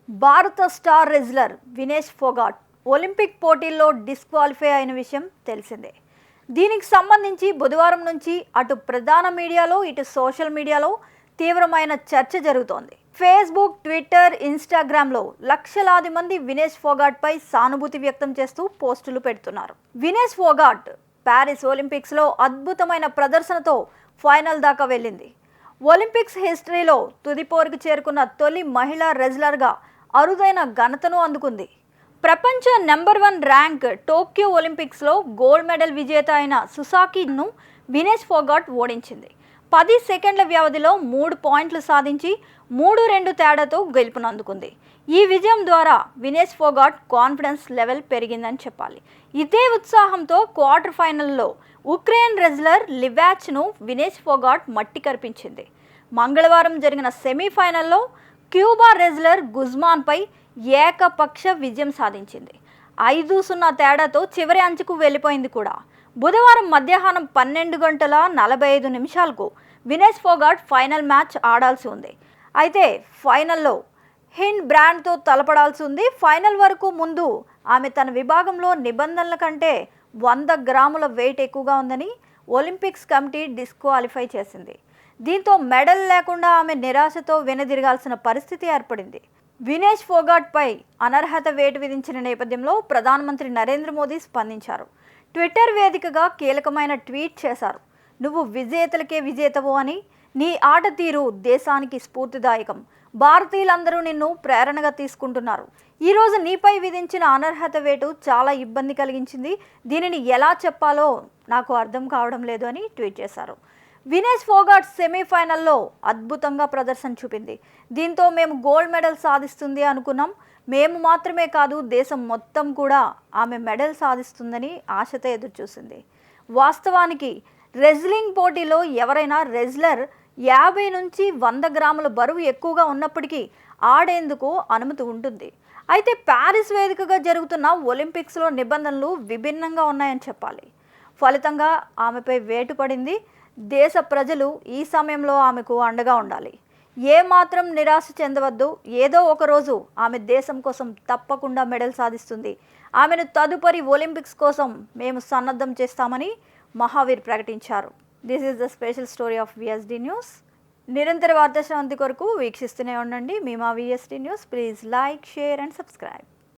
భారత star wrestler Vinesh Phogat Olympic పోటీల్లో disqualify అయిన విషయం తెలిసిందే. దీనికి సంబంధించి బుధవారం నుంచి అటు ప్రధాన మీడియాలో ఇటు సోషల్ మీడియాలో తీవ్రమైన చర్చ జరుగుతోంది. ఫేస్బుక్, ట్విట్టర్, ఇన్స్టాగ్రామ్లో లక్షలాది మంది వినేష్ ఫోగాట్పై సానుభూతి వ్యక్తం చేస్తూ పోస్టులు పెడుతున్నారు. వినేష్ ఫోగాట్ ప్యారిస్ ఒలింపిక్స్లో అద్భుతమైన ప్రదర్శనతో ఫైనల్ దాకా వెళ్ళింది. ఒలింపిక్స్ హిస్టరీలో తుదిపోరుకు చేరుకున్న తొలి మహిళా రెజ్లర్గా అరుదైన ఘనతను అందుకుంది. ప్రపంచ నెంబర్ 1 ర్యాంక్ టోక్యో ఒలింపిక్స్లో గోల్డ్ మెడల్ విజేత అయిన సుసాకిను వినేష్ ఫోగాట్ ఓడించింది. 10 సెకండ్ల వ్యవధిలో 3 పాయింట్లు సాధించి 3-2 తేడాతో గెలుపునందుకుంది. ఈ విజయం ద్వారా వినేష్ ఫోగాట్ కాన్ఫిడెన్స్ లెవెల్ పెరిగిందని చెప్పాలి. ఇదే ఉత్సాహంతో క్వార్టర్ ఫైనల్లో ఉక్రెయిన్ రెజ్లర్ లివాచ్ను వినేష్ ఫోగాట్ మట్టి కరిపించింది. మంగళవారం జరిగిన సెమీఫైనల్లో క్యూబా రెజ్లర్ గుజ్మాన్పై ఏకపక్ష విజయం సాధించింది. 5-0 తేడాతో చివరి అంచుకు వెళ్ళిపోయింది కూడా. బుధవారం మధ్యాహ్నం 12:45 వినేష్ ఫోగాట్ ఫైనల్ మ్యాచ్ ఆడాల్సి ఉంది. అయితే ఫైనల్లో హిండ్ బ్రాండ్తో తలపడాల్సి ఉంది. ఫైనల్ వరకు ముందు ఆమె తన విభాగంలో నిబంధనల కంటే 100 గ్రాముల వెయిట్ ఎక్కువగా ఉందని ఒలింపిక్స్ కమిటీ డిస్క్వాలిఫై చేసింది. దీంతో మెడల్ లేకుండా ఆమె నిరాశతో వెనుదిరగాల్సిన పరిస్థితి ఏర్పడింది. వినేష్ ఫోగాట్పై అనర్హత వేటు విధించిన నేపథ్యంలో ప్రధానమంత్రి నరేంద్ర మోదీ స్పందించారు. ట్విట్టర్ వేదికగా కీలకమైన ట్వీట్ చేశారు. నువ్వు విజేతలకే విజేతవు అని, నీ ఆట తీరు దేశానికి స్ఫూర్తిదాయకం. భారతీయులందరూ నిన్ను ప్రేరణగా తీసుకుంటున్నారు. ఈరోజు నీపై విధించిన అనర్హత వేటు చాలా ఇబ్బంది కలిగించింది. దీనిని ఎలా చెప్పాలో నాకు అర్థం కావడం లేదు అని ట్వీట్ చేశారు. వినేష్ ఫోగాట్ సెమీఫైనల్లో అద్భుతంగా ప్రదర్శన చూపింది. దీంతో మేము గోల్డ్ మెడల్ సాధిస్తుంది అనుకున్నాం. మేము మాత్రమే కాదు, దేశం మొత్తం కూడా ఆమె మెడల్ సాధిస్తుందని ఆశతో ఎదురుచూసింది. వాస్తవానికి రెజ్లింగ్ పోటీలో ఎవరైనా రెజ్లర్ 50 నుంచి 100 గ్రాముల బరువు ఎక్కువగా ఉన్నప్పటికీ ఆడేందుకు అనుమతి ఉంటుంది. అయితే ప్యారిస్ వేదికగా జరుగుతున్న ఒలింపిక్స్లో నిబంధనలు విభిన్నంగా ఉన్నాయని చెప్పాలి. ఫలితంగా ఆమెపై వేటు పడింది. దేశ ప్రజలు ఈ సమయంలో ఆమెకు అండగా ఉండాలి. ఏమాత్రం నిరాశ చెందవద్దు. ఏదో ఒక రోజు ఆమె దేశం కోసం తప్పకుండా మెడల్ సాధిస్తుంది. ఆమెను తదుపరి ఒలింపిక్స్ కోసం మేము సన్నద్ధం చేస్తామని మహావీర్ ప్రకటించారు. This is the special story of VSD news. నిరంతర వార్తా శ్రవంతి కొరకు వీక్షిస్తూనే ఉండండి మీ మా VSD news. Please like, share and subscribe.